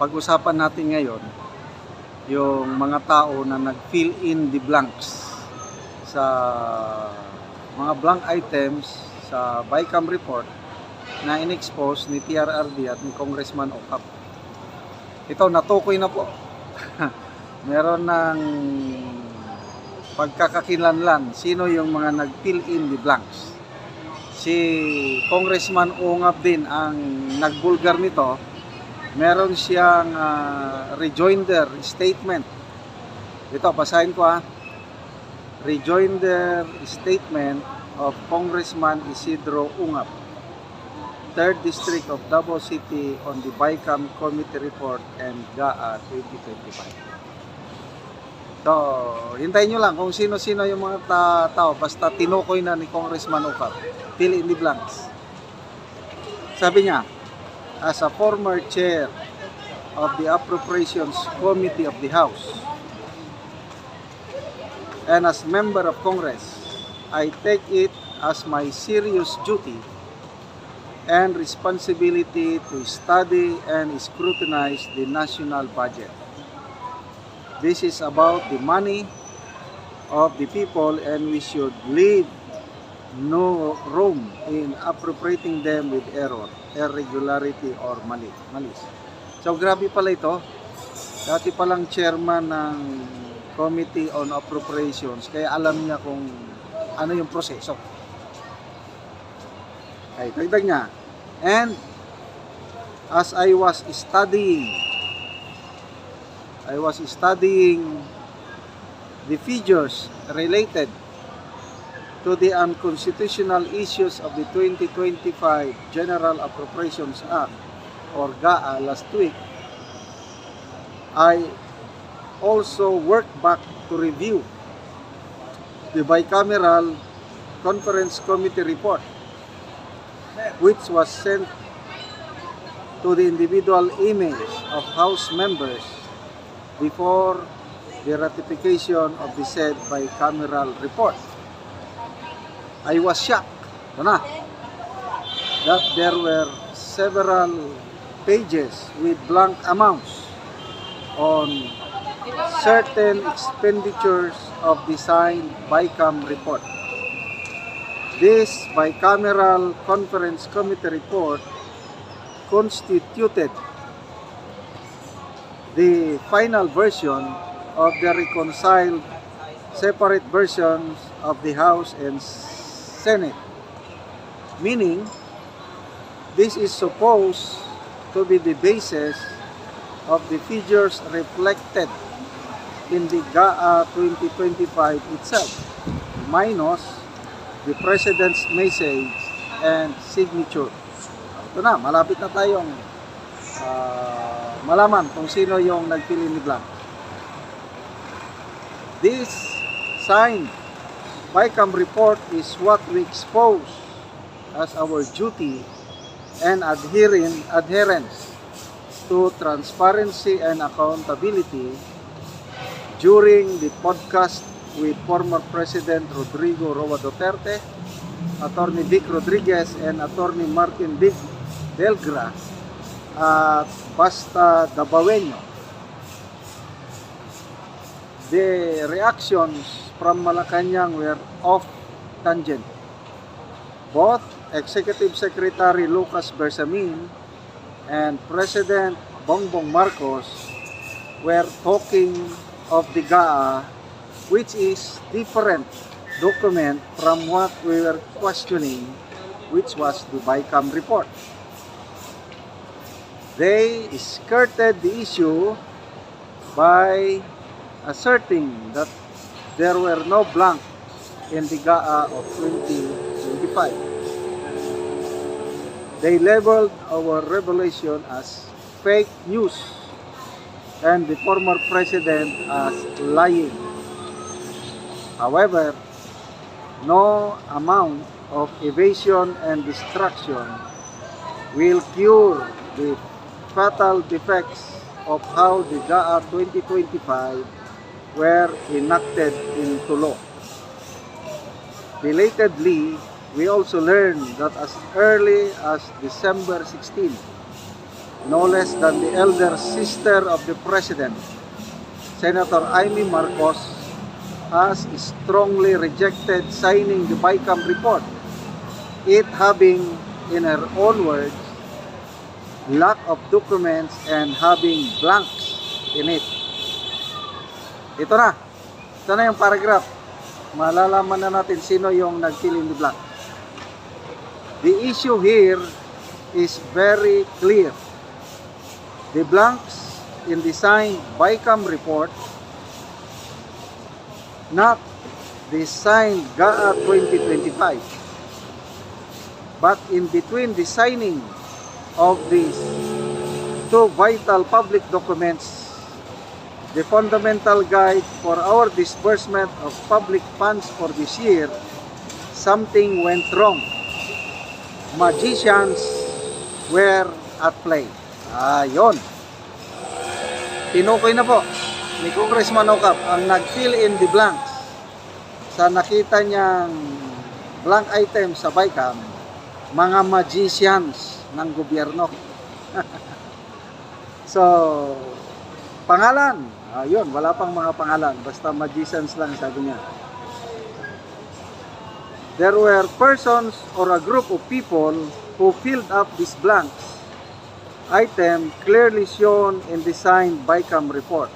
pag-usapan natin ngayon yung mga tao na nag-fill in the blanks sa mga blank items sa BICAM report na in-expose ni PRRD at ni Congressman Ocap. Ito, natukoy na po. Meron ng pagkakakilanlan sino yung mga nag-fill in the blanks. Si Congressman Ungap din ang nagbulgar nito. Meron siyang rejoinder statement. Ito, basahin ko Rejoinder statement of Congressman Isidro Ungap, 3rd District of Davao City on the BICAM Committee Report and GAA 2025. So, hintayin nyo lang kung sino-sino yung mga tao. Basta tinukoy na ni Congressman Ungap. Fill in the blanks. Sabi niya, as a former chair of the Appropriations Committee of the House and as member of Congress, I take it as my serious duty and responsibility to study and scrutinize the national budget. This is about the money of the people, and we should leave no room in appropriating them with error, irregularity, or malis. So, grabe pala ito. Dati palang chairman ng Committee on Appropriations, kaya alam niya kung ano yung proseso. Ay, dagdag niya. And as I was studying the figures related to the unconstitutional issues of the 2025 General Appropriations Act or GAA last week, I also worked back to review the bicameral conference committee report, which was sent to the individual emails of House members before the ratification of the said bicameral report. I was shocked that there were several pages with blank amounts on certain expenditures of the signed BICAM report. This bicameral conference committee report constituted the final version of the reconciled separate versions of the House and Senate, meaning this is supposed to be the basis of the figures reflected in the GAA 2025 itself, minus the President's message and signature. Ito na, malapit na tayong malaman kung sino yung nag-fill in the blank. This signed BICAM report is what we expose as our duty and adherence to transparency and accountability during the podcast with former President Rodrigo Roa Duterte, Attorney Vic Rodriguez, and Attorney Martin Vic Delgra at Basta Dabaweño. The reactions from Malacanang were off tangent. Both Executive Secretary Lucas Bersamin and President Bongbong Marcos were talking of the GAA, which is different document from what we were questioning, which was the BICAM report. They skirted the issue by asserting that there were no blanks in the GAA of 2025. They labeled our revelation as fake news and the former president as lying. However, no amount of evasion and distraction will cure the fatal defects of how the GAA 2025 were enacted into law. Belatedly, we also learned that as early as December 16, no less than the elder sister of the President, Senator Amy Marcos, has strongly rejected signing the BICAM report, it having, in her own words, lack of documents and having blanks in it. Ito na yung paragraph. Malalaman na natin sino yung nag-fill in the blank. The issue here is very clear. The blanks in the signed BICAM report, not the signed GAA 2025, but in between the signing of these two vital public documents, the fundamental guide for our disbursement of public funds for this year, something went wrong. Magicians were at play. Ayun. Tinukoy na po ni Congressman Ocap ang nag-fill in the blanks sa nakita niyang blank item sa BICAM, mga magicians ng gobyerno. So, pangalan, ayun, wala pang mga pangalan, basta magicians lang sabi niya. There were persons or a group of people who filled up these blanks item clearly shown in the signed BICAM report.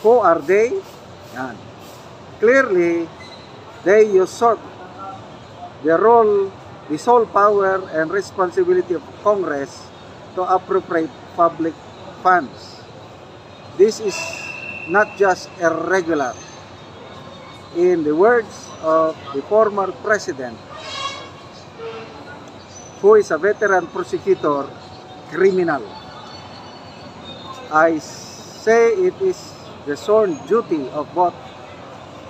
Who are they? Yan. Clearly, they usurp the role, the sole power and responsibility of Congress to appropriate public funds. This is not just irregular. In the words of the former president, who is a veteran prosecutor, criminal. I say it is the sworn duty of both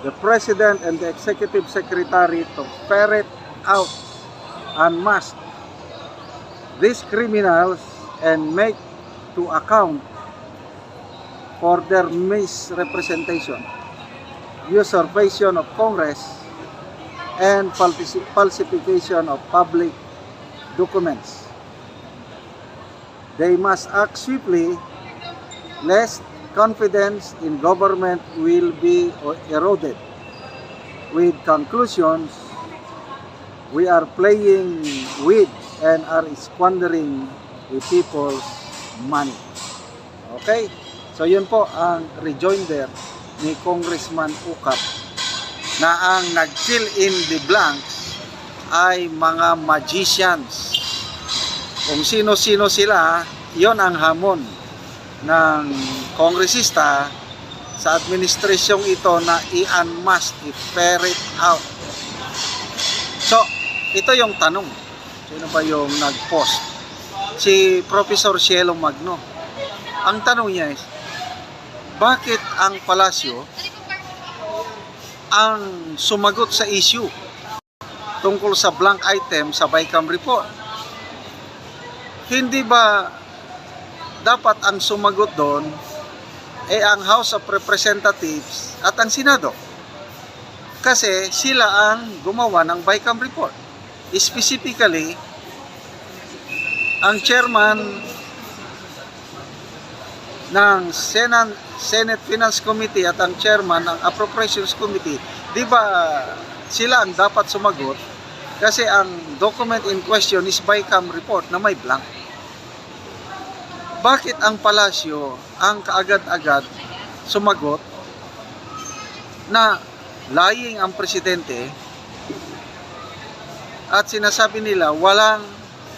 the President and the Executive Secretary to ferret out en masse these criminals and make to account for their misrepresentation, usurpation of Congress, and falsification of public documents. They must act swiftly, lest confidence in government will be eroded. With conclusions, we are playing with and are squandering the people's money. Okay? So yun po ang rejoinder ni Congressman Ocap na ang nag-fill in the blanks ay mga magicians. Kung sino-sino sila, yon ang hamon ng kongresista sa administrasyong ito na i-unmask, i-ferret out. So, ito yung tanong. Sino ba yung nag-post? Si Professor Cielo Magno. Ang tanong niya is, bakit ang palasyo ang sumagot sa issue tungkol sa blank item sa BICAM report? Hindi ba dapat ang sumagot doon ang House of Representatives at ang Senado? Kasi sila ang gumawa ng BICAM report. Specifically, ang chairman ng Senate Finance Committee at ang chairman ng Appropriations Committee, di ba sila ang dapat sumagot? Kasi ang document in question is BICAM report na may blank. Bakit ang palasyo ang kaagad-agad sumagot na lying ang presidente at sinasabi nila walang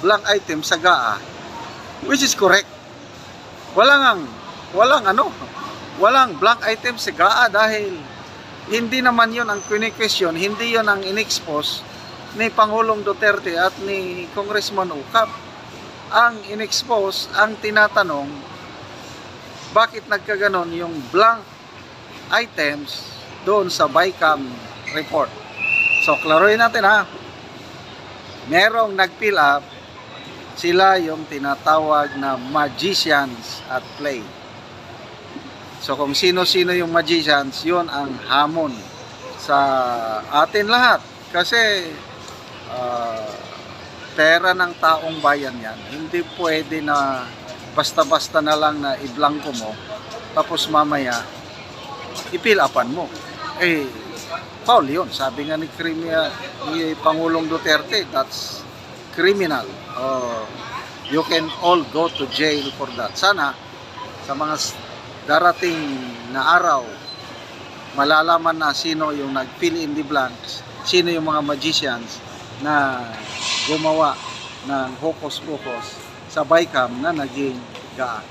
blank item sa GAA, which is correct. Walang blank item sa GAA dahil hindi naman yun ang question, hindi yun ang in-expose ni Pangulong Duterte at ni Congressman Ocap. Ang in-expose, ang tinatanong, bakit nagkaganon yung blank items doon sa BICAM report. So, klaruhin natin ha. Merong nag-fill up, sila yung tinatawag na magicians at play. So, kung sino-sino yung magicians, yun ang hamon sa atin lahat. Kasi, Pera ng taong bayan yan. Hindi pwede na basta-basta na lang na iblangko mo, tapos mamaya ipilapan mo. Eh, foul yun. Sabi nga ni Pangulong Duterte, that's criminal. You can all go to jail for that. Sana sa mga darating na araw, malalaman na sino yung nag-fill in the blanks, sino yung mga magicians na gumawa ng hocus-pocus sa BICAM na naging gaan.